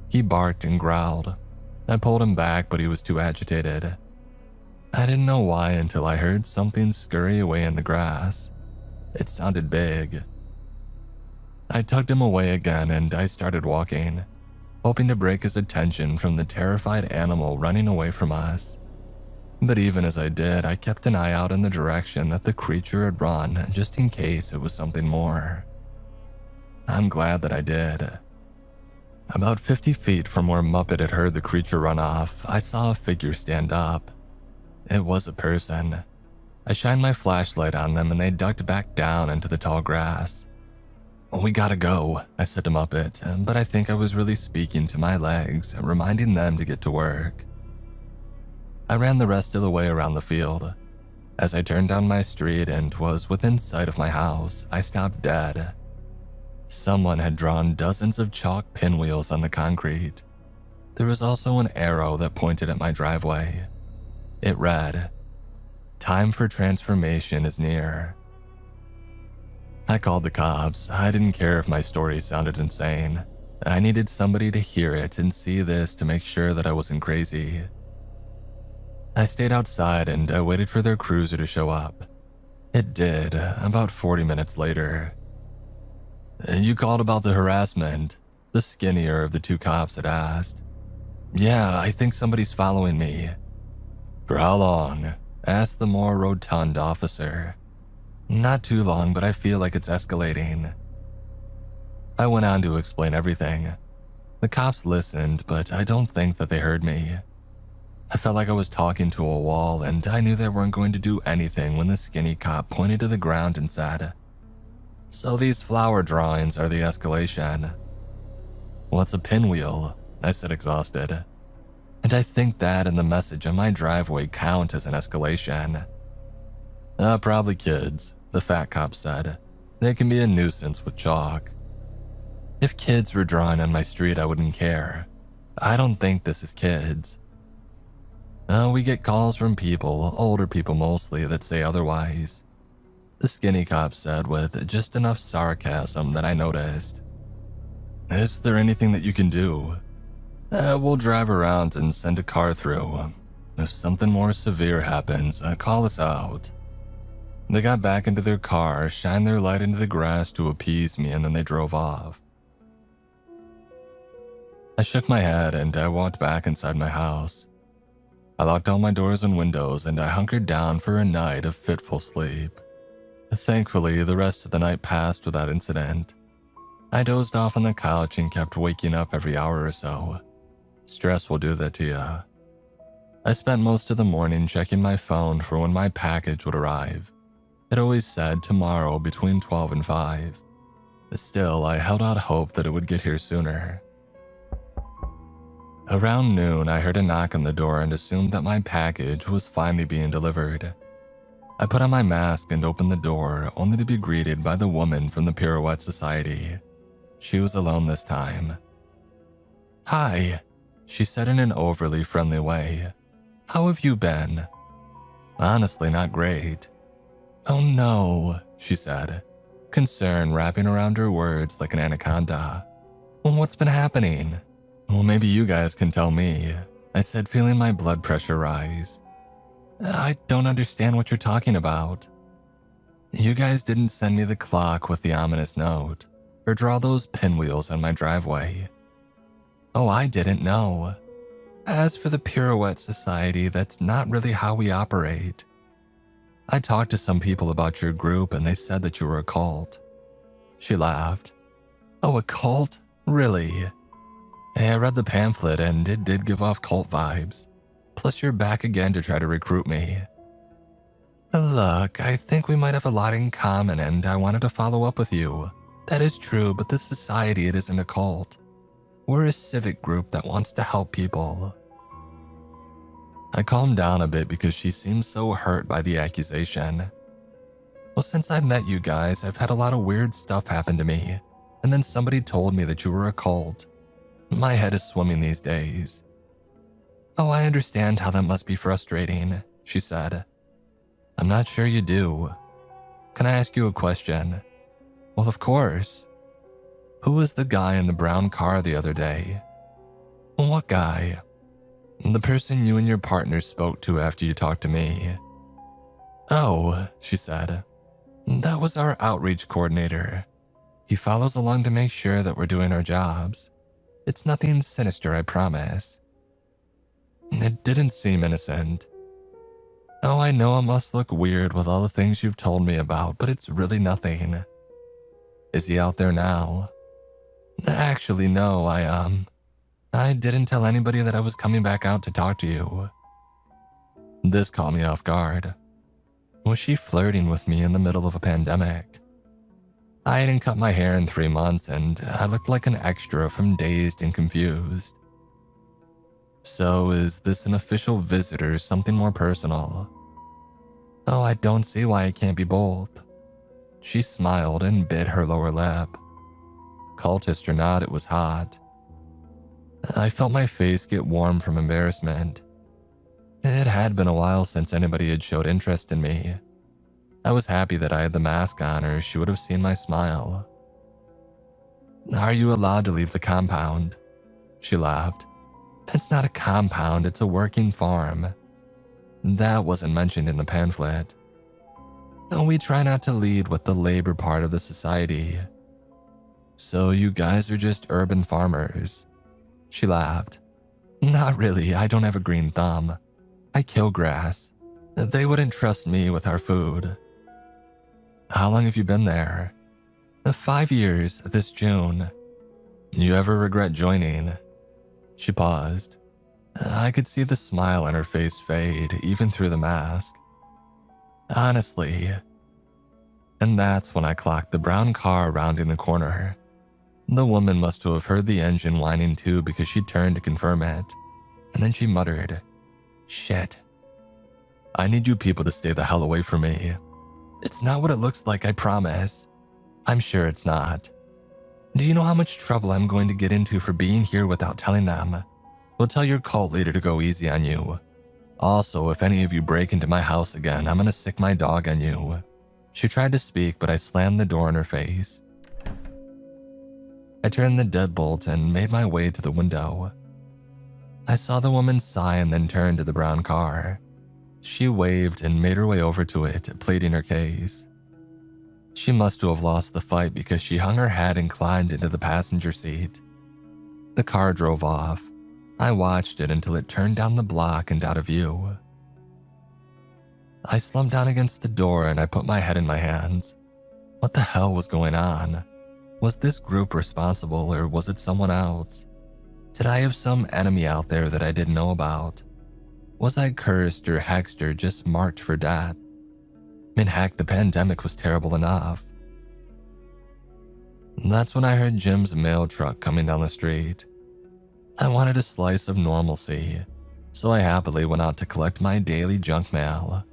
He barked and growled. I pulled him back, but he was too agitated. I didn't know why until I heard something scurry away in the grass. It sounded big. I tugged him away again and I started walking, hoping to break his attention from the terrified animal running away from us. But even as I did, I kept an eye out in the direction that the creature had run, just in case it was something more. I'm glad that I did. About 50 feet from where Muppet had heard the creature run off, I saw a figure stand up. It was a person. I shined my flashlight on them and they ducked back down into the tall grass. "We gotta go," I said to Muppet, but I think I was really speaking to my legs, reminding them to get to work. I ran the rest of the way around the field. As I turned down my street and was within sight of my house, I stopped dead. Someone had drawn dozens of chalk pinwheels on the concrete. There was also an arrow that pointed at my driveway. It read, "Time for transformation is near." I called the cops. I didn't care if my story sounded insane. I needed somebody to hear it and see this to make sure that I wasn't crazy. I stayed outside and I waited for their cruiser to show up. It did, about 40 minutes later. "You called about the harassment?" The skinnier of the two cops had asked. "Yeah, I think somebody's following me." "For how long?" asked the more rotund officer. "Not too long, but I feel like it's escalating." I went on to explain everything. The cops listened, but I don't think that they heard me. I felt like I was talking to a wall, and I knew they weren't going to do anything when the skinny cop pointed to the ground and said, "So these flower drawings are the escalation." "What's a pinwheel?" I said, exhausted. "And I think that and the message on my driveway count as an escalation." Probably kids," the fat cop said. "They can be a nuisance with chalk." "If kids were drawing on my street, I wouldn't care. I don't think this is kids." We get calls from people, older people mostly, that say otherwise," the skinny cop said with just enough sarcasm that I noticed. "Is there anything that you can do?" We'll drive around and send a car through. If something more severe happens, call us out." They got back into their car, shined their light into the grass to appease me, and then they drove off. I shook my head and I walked back inside my house. I locked all my doors and windows and I hunkered down for a night of fitful sleep. Thankfully, the rest of the night passed without incident. I dozed off on the couch and kept waking up every hour or so. Stress will do that to you. I spent most of the morning checking my phone for when my package would arrive. It always said tomorrow between 12 and 5. Still, I held out hope that it would get here sooner. Around noon, I heard a knock on the door and assumed that my package was finally being delivered. I put on my mask and opened the door, only to be greeted by the woman from the Pirouette Society. She was alone this time. "Hi," she said in an overly friendly way. "How have you been?" "Honestly, not great." "Oh no," she said, concern wrapping around her words like an anaconda. "What's been happening?" "Well, maybe you guys can tell me," I said, feeling my blood pressure rise. "I don't understand what you're talking about." "You guys didn't send me the clock with the ominous note, or draw those pinwheels on my driveway." "Oh, I didn't know. As for the Pirouette Society, that's not really how we operate. I talked to some people about your group and they said that you were a cult." She laughed. "Oh, a cult? Really?" "Hey, I read the pamphlet and it did give off cult vibes. Plus you're back again to try to recruit me." "Look, I think we might have a lot in common and I wanted to follow up with you. That is true, but this society, it isn't a cult. We're a civic group that wants to help people." I calmed down a bit because she seemed so hurt by the accusation. "Well, since I met you guys, I've had a lot of weird stuff happen to me, and then somebody told me that you were a cult. My head is swimming these days." "Oh, I understand how that must be frustrating," she said. "I'm not sure you do. Can I ask you a question?" "Well, of course." "Who was the guy in the brown car the other day?" "What guy?" "The person you and your partner spoke to after you talked to me." "Oh," she said. "That was our outreach coordinator. He follows along to make sure that we're doing our jobs. It's nothing sinister, I promise." It didn't seem innocent. "Oh, I know it must look weird with all the things you've told me about, but it's really nothing." "Is he out there now?" Actually, no, I didn't tell anybody that I was coming back out to talk to you. This caught me off guard. Was she flirting with me in the middle of a pandemic? I hadn't cut my hair in 3 months and I looked like an extra from Dazed and Confused. So is this an official visit or something more personal? Oh, I don't see why it can't be both. She smiled and bit her lower lip. Cultist or not, it was hot. I felt my face get warm from embarrassment. It had been a while since anybody had showed interest in me. I was happy that I had the mask on or she would have seen my smile. Are you allowed to leave the compound? She laughed. It's not a compound, it's a working farm. That wasn't mentioned in the pamphlet. We try not to lead with the labor part of the society. So you guys are just urban farmers? She laughed. Not really, I don't have a green thumb. I kill grass. They wouldn't trust me with our food. How long have you been there? 5 years, this June. You ever regret joining? She paused. I could see the smile on her face fade, even through the mask. Honestly. And that's when I clocked the brown car rounding the corner. The woman must have heard the engine whining too because she turned to confirm it. And then she muttered, "Shit. I need you people to stay the hell away from me. It's not what it looks like, I promise. I'm sure it's not. Do you know how much trouble I'm going to get into for being here without telling them? We'll tell your cult leader to go easy on you. Also, if any of you break into my house again, I'm gonna sick my dog on you." She tried to speak, but I slammed the door in her face. I turned the deadbolt and made my way to the window. I saw the woman sigh and then turn to the brown car. She waved and made her way over to it, pleading her case. She must have lost the fight because she hung her head and climbed into the passenger seat. The car drove off. I watched it until it turned down the block and out of view. I slumped down against the door and I put my head in my hands. What the hell was going on? Was this group responsible or was it someone else? Did I have some enemy out there that I didn't know about? Was I cursed or hexed or just marked for death? I mean, heck, the pandemic was terrible enough. That's when I heard Jim's mail truck coming down the street. I wanted a slice of normalcy, so I happily went out to collect my daily junk mail.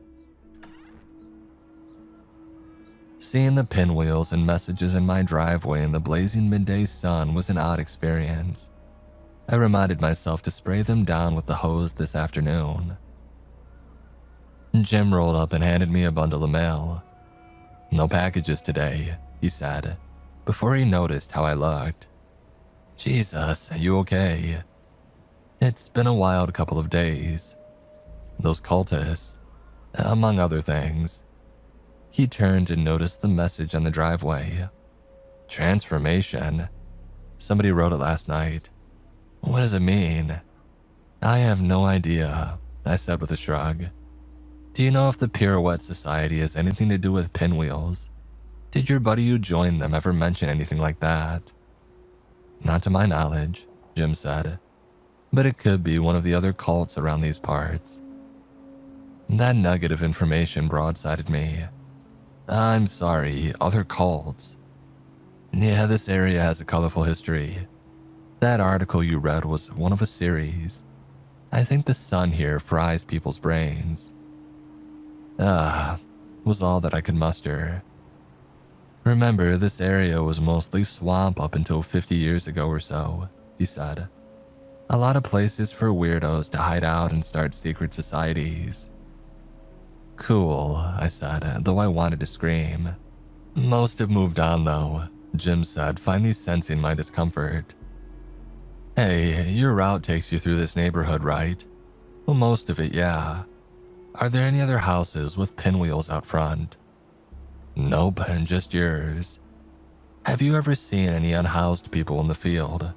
Seeing the pinwheels and messages in my driveway in the blazing midday sun was an odd experience. I reminded myself to spray them down with the hose this afternoon. Jim rolled up and handed me a bundle of mail. "No packages today," he said, before he noticed how I looked. "Jesus, are you okay?" It's been a wild couple of days. Those cultists, among other things. He turned and noticed the message on the driveway. Transformation. Somebody wrote it last night. What does it mean? I have no idea, I said with a shrug. Do you know if the Pirouette Society has anything to do with Pinwheels? Did your buddy who joined them ever mention anything like that? Not to my knowledge, Jim said, but it could be one of the other cults around these parts. That nugget of information broadsided me. I'm sorry, other cults. Yeah, this area has a colorful history. That article you read was one of a series. I think the sun here fries people's brains. Was all that I could muster. Remember, this area was mostly swamp up until 50 years ago or so, he said. A lot of places for weirdos to hide out and start secret societies. Cool, I said, though I wanted to scream. Most have moved on though, Jim said, finally sensing my discomfort. Hey, your route takes you through this neighborhood, right? Well, most of it, yeah. Are there any other houses with pinwheels out front? Nope, just yours. Have you ever seen any unhoused people in the field?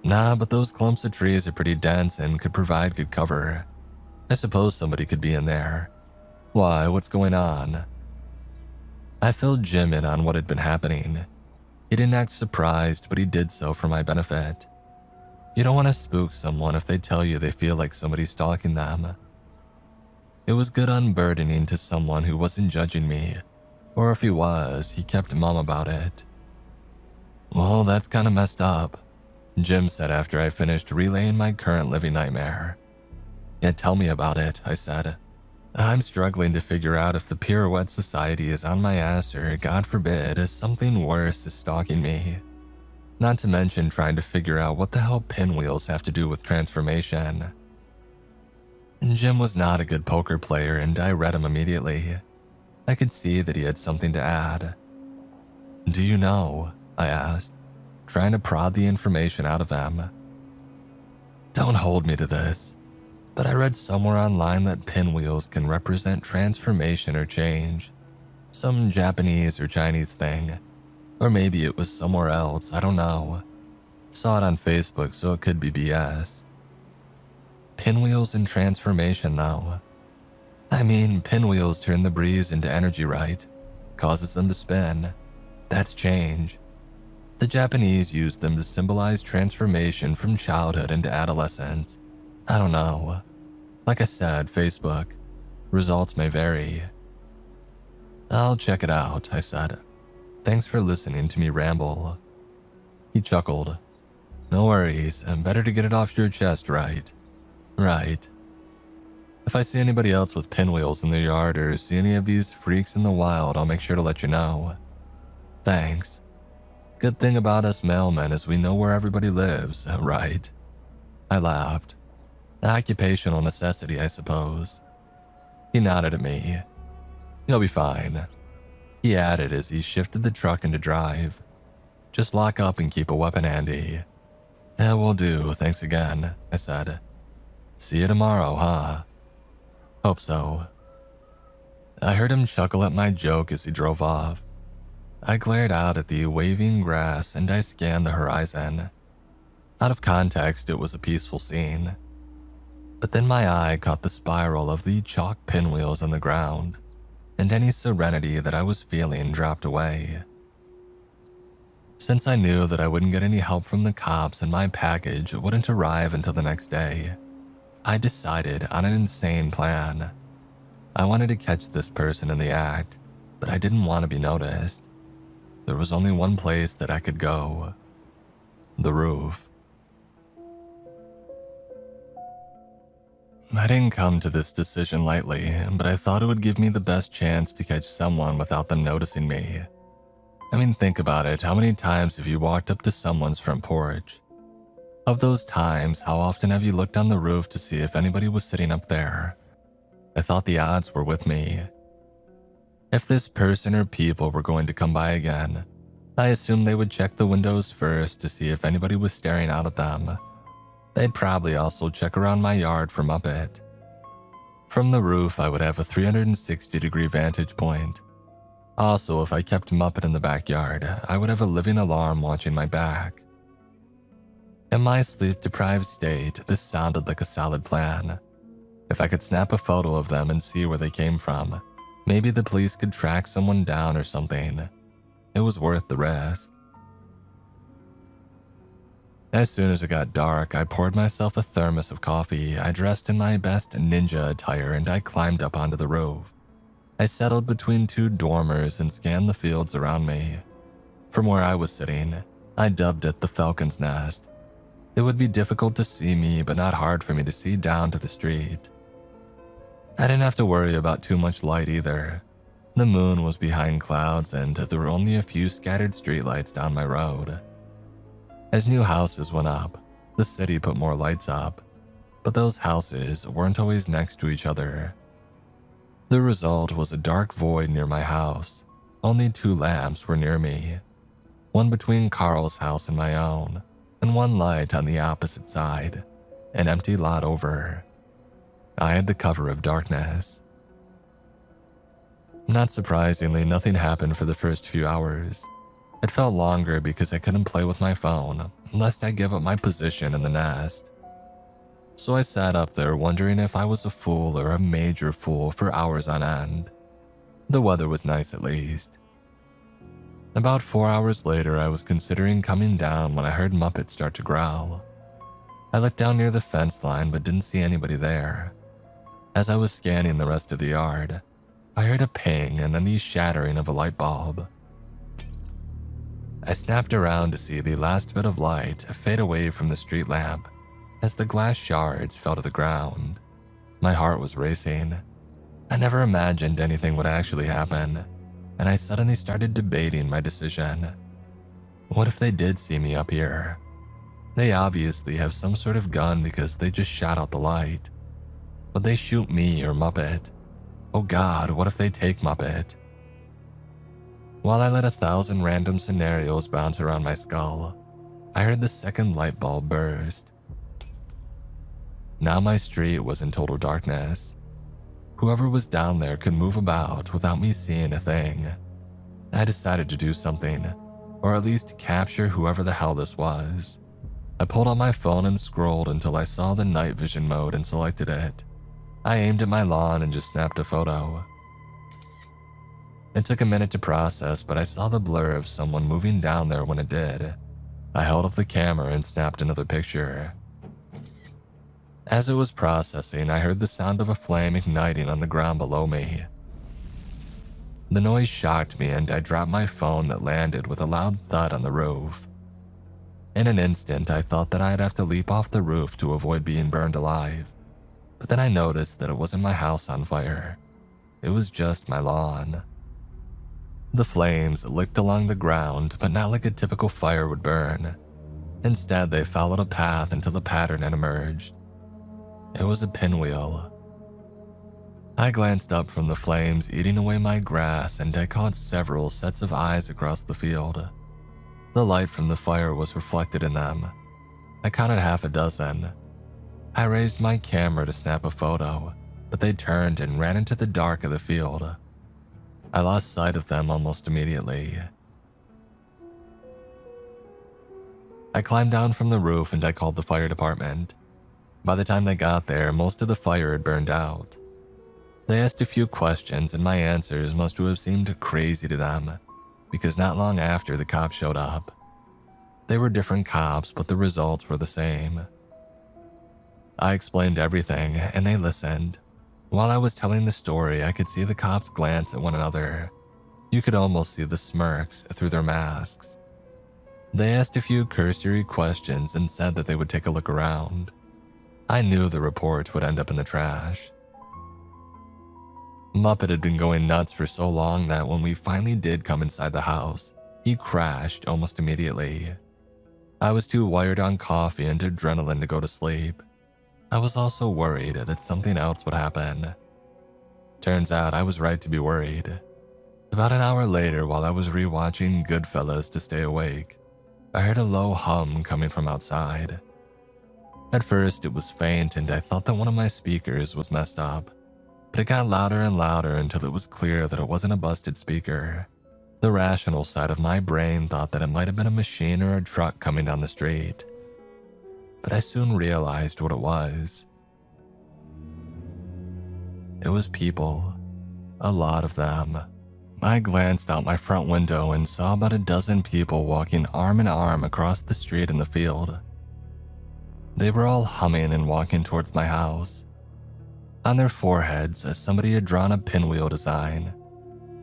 Nah, but those clumps of trees are pretty dense and could provide good cover. I suppose somebody could be in there. Why, what's going on? I filled Jim in on what had been happening. He didn't act surprised, but he did so for my benefit. You don't want to spook someone if they tell you they feel like somebody's stalking them. It was good unburdening to someone who wasn't judging me, or if he was, he kept mum about it. Well, that's kinda messed up, Jim said after I finished relaying my current living nightmare. Yeah, tell me about it, I said. I'm struggling to figure out if the Pirouette Society is on my ass or, God forbid, something worse is stalking me. Not to mention trying to figure out what the hell pinwheels have to do with transformation. Jim was not a good poker player and I read him immediately. I could see that he had something to add. Do you know? I asked, trying to prod the information out of him. Don't hold me to this, but I read somewhere online that pinwheels can represent transformation or change. Some Japanese or Chinese thing. Or maybe it was somewhere else, I don't know. Saw it on Facebook, so it could be BS. Pinwheels and transformation, though. I mean, pinwheels turn the breeze into energy, right? Causes them to spin. That's change. The Japanese used them to symbolize transformation from childhood into adolescence. I don't know. Like I said, Facebook. Results may vary. I'll check it out, I said. Thanks for listening to me ramble. He chuckled. No worries, better to get it off your chest, right? Right. If I see anybody else with pinwheels in their yard or see any of these freaks in the wild, I'll make sure to let you know. Thanks. Good thing about us mailmen is we know where everybody lives, right? I laughed. Occupational necessity, I suppose. He nodded at me. You'll be fine. He added as he shifted the truck into drive. Just lock up and keep a weapon handy. Yeah, will do, thanks again, I said. See you tomorrow, huh? Hope so. I heard him chuckle at my joke as he drove off. I glared out at the waving grass and I scanned the horizon. Out of context, it was a peaceful scene. But then my eye caught the spiral of the chalk pinwheels on the ground, and any serenity that I was feeling dropped away. Since I knew that I wouldn't get any help from the cops and my package wouldn't arrive until the next day, I decided on an insane plan. I wanted to catch this person in the act, but I didn't want to be noticed. There was only one place that I could go. The roof. I didn't come to this decision lightly, but I thought it would give me the best chance to catch someone without them noticing me. I mean, think about it. How many times have you walked up to someone's front porch? Of those times, how often have you looked on the roof to see if anybody was sitting up there? I thought the odds were with me. If this person or people were going to come by again, I assumed they would check the windows first to see if anybody was staring out at them. They'd probably also check around my yard from up it. From the roof, I would have a 360-degree vantage point. Also, if I kept Muppet in the backyard, I would have a living alarm watching my back. In my sleep-deprived state, this sounded like a solid plan. If I could snap a photo of them and see where they came from, maybe the police could track someone down or something. It was worth the risk. As soon as it got dark, I poured myself a thermos of coffee. I dressed in my best ninja attire and I climbed up onto the roof. I settled between two dormers and scanned the fields around me. From where I was sitting, I dubbed it the Falcon's Nest. It would be difficult to see me, but not hard for me to see down to the street. I didn't have to worry about too much light either. The moon was behind clouds and there were only a few scattered streetlights down my road. As new houses went up, the city put more lights up, but those houses weren't always next to each other. The result was a dark void near my house. Only 2 lamps were near me, one between Carl's house and my own, and one light on the opposite side, an empty lot over. I had the cover of darkness. Not surprisingly, nothing happened for the first few hours. It felt longer because I couldn't play with my phone, lest I give up my position in the nest. So I sat up there wondering if I was a fool or a major fool for hours on end. The weather was nice at least. About 4 hours later, I was considering coming down when I heard Muppet start to growl. I looked down near the fence line but didn't see anybody there. As I was scanning the rest of the yard, I heard a ping and then the shattering of a light bulb. I snapped around to see the last bit of light fade away from the street lamp as the glass shards fell to the ground. My heart was racing. I never imagined anything would actually happen, and I suddenly started debating my decision. What if they did see me up here? They obviously have some sort of gun because they just shot out the light. Would they shoot me or Muppet? Oh God, what if they take Muppet? While I let 1,000 random scenarios bounce around my skull, I heard the second light bulb burst. Now my street was in total darkness. Whoever was down there could move about without me seeing a thing. I decided to do something, or at least capture whoever the hell this was. I pulled out my phone and scrolled until I saw the night vision mode and selected it. I aimed at my lawn and just snapped a photo. It took a minute to process, but I saw the blur of someone moving down there when it did. I held up the camera and snapped another picture. As it was processing, I heard the sound of a flame igniting on the ground below me. The noise shocked me and I dropped my phone that landed with a loud thud on the roof. In an instant, I thought that I'd have to leap off the roof to avoid being burned alive. But then I noticed that it wasn't my house on fire. It was just my lawn. The flames licked along the ground, but not like a typical fire would burn. Instead, they followed a path until the pattern had emerged. It was a pinwheel. I glanced up from the flames eating away my grass and I caught several sets of eyes across the field. The light from the fire was reflected in them. I counted half a dozen. I raised my camera to snap a photo, but they turned and ran into the dark of the field. I lost sight of them almost immediately. I climbed down from the roof and I called the fire department. By the time they got there, most of the fire had burned out. They asked a few questions and my answers must have seemed crazy to them, because not long after the cops showed up. They were different cops, but the results were the same. I explained everything and they listened. While I was telling the story, I could see the cops glance at one another. You could almost see the smirks through their masks. They asked a few cursory questions and said that they would take a look around. I knew the report would end up in the trash. Muppet had been going nuts for so long that when we finally did come inside the house, he crashed almost immediately. I was too wired on coffee and adrenaline to go to sleep. I was also worried that something else would happen. Turns out I was right to be worried. About an hour later, while I was rewatching Goodfellas to stay awake, I heard a low hum coming from outside. At first, it was faint and I thought that one of my speakers was messed up, but it got louder and louder until it was clear that it wasn't a busted speaker. The rational side of my brain thought that it might have been a machine or a truck coming down the street, but I soon realized what it was. It was people, a lot of them. I glanced out my front window and saw about a dozen people walking arm in arm across the street in the field. They were all humming and walking towards my house. On their foreheads, somebody had drawn a pinwheel design.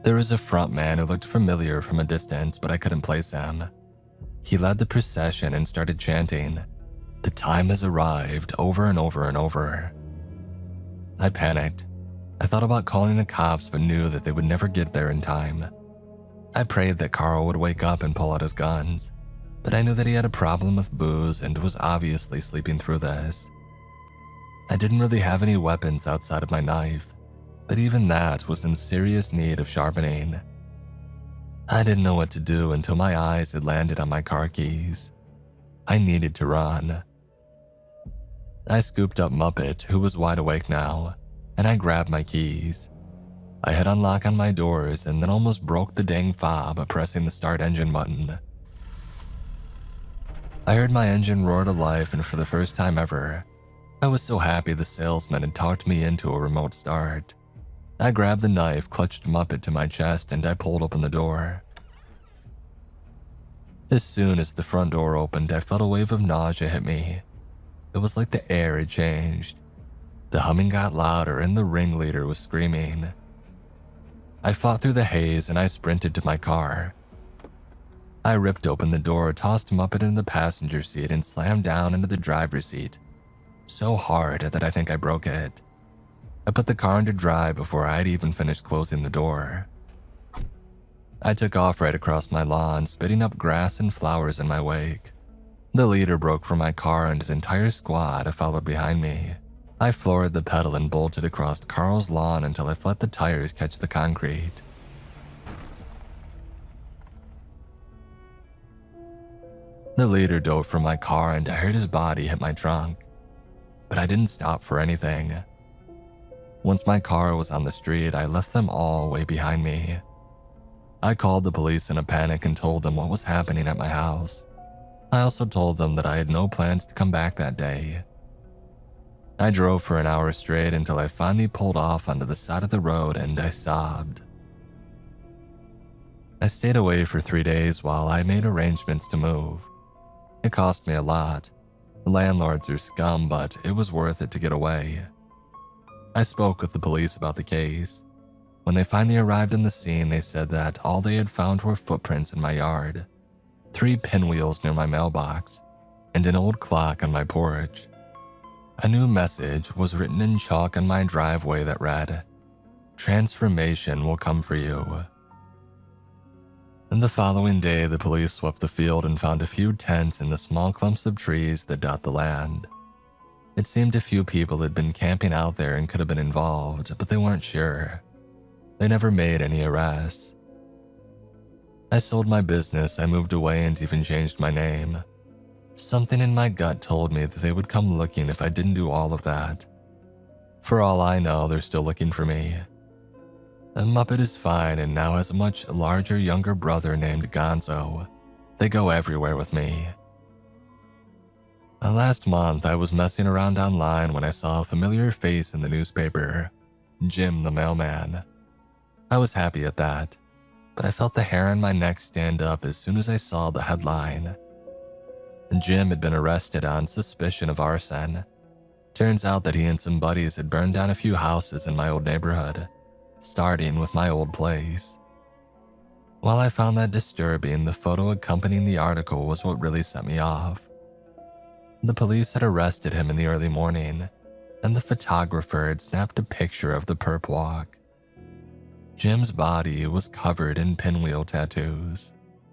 There was a front man who looked familiar from a distance, but I couldn't place him. He led the procession and started chanting, "The time has arrived," over and over and over. I panicked. I thought about calling the cops but knew that they would never get there in time. I prayed that Carl would wake up and pull out his guns, but I knew that he had a problem with booze and was obviously sleeping through this. I didn't really have any weapons outside of my knife, but even that was in serious need of sharpening. I didn't know what to do until my eyes had landed on my car keys. I needed to run. I scooped up Muppet, who was wide awake now, and I grabbed my keys. I hit unlock on my doors and then almost broke the dang fob pressing the start engine button. I heard my engine roar to life, and for the first time ever, I was so happy the salesman had talked me into a remote start. I grabbed the knife, clutched Muppet to my chest, and I pulled open the door. As soon as the front door opened, I felt a wave of nausea hit me. It was like the air had changed. The humming got louder and the ringleader was screaming. I fought through the haze and I sprinted to my car. I ripped open the door, tossed Muppet into the passenger seat, and slammed down into the driver's seat, so hard that I think I broke it. I put the car into drive before I'd even finished closing the door. I took off right across my lawn, spitting up grass and flowers in my wake. The leader broke from my car and his entire squad followed behind me. I floored the pedal and bolted across Carl's lawn until I let the tires catch the concrete. The leader dove from my car and I heard his body hit my trunk, but I didn't stop for anything. Once my car was on the street, I left them all way behind me. I called the police in a panic and told them what was happening at my house. I also told them that I had no plans to come back that day. I drove for an hour straight until I finally pulled off onto the side of the road and I sobbed. I stayed away for 3 days while I made arrangements to move. It cost me a lot. The landlords are scum, but it was worth it to get away. I spoke with the police about the case. When they finally arrived on the scene, they said that all they had found were footprints in my yard, 3 pinwheels near my mailbox, and an old clock on my porch. A new message was written in chalk on my driveway that read, "Transformation will come for you." And the following day, the police swept the field and found a few tents in the small clumps of trees that dot the land. It seemed a few people had been camping out there and could have been involved, but they weren't sure. They never made any arrests. I sold my business, I moved away, and even changed my name. Something in my gut told me that they would come looking if I didn't do all of that. For all I know, they're still looking for me. A Muppet is fine and now has a much larger younger brother named Gonzo. They go everywhere with me. Last month, I was messing around online when I saw a familiar face in the newspaper, Jim the mailman. I was happy at that, but I felt the hair on my neck stand up as soon as I saw the headline. Jim had been arrested on suspicion of arson. Turns out that he and some buddies had burned down a few houses in my old neighborhood, starting with my old place. While I found that disturbing, the photo accompanying the article was what really set me off. The police had arrested him in the early morning, and the photographer had snapped a picture of the perp walk. Jim's body was covered in pinwheel tattoos.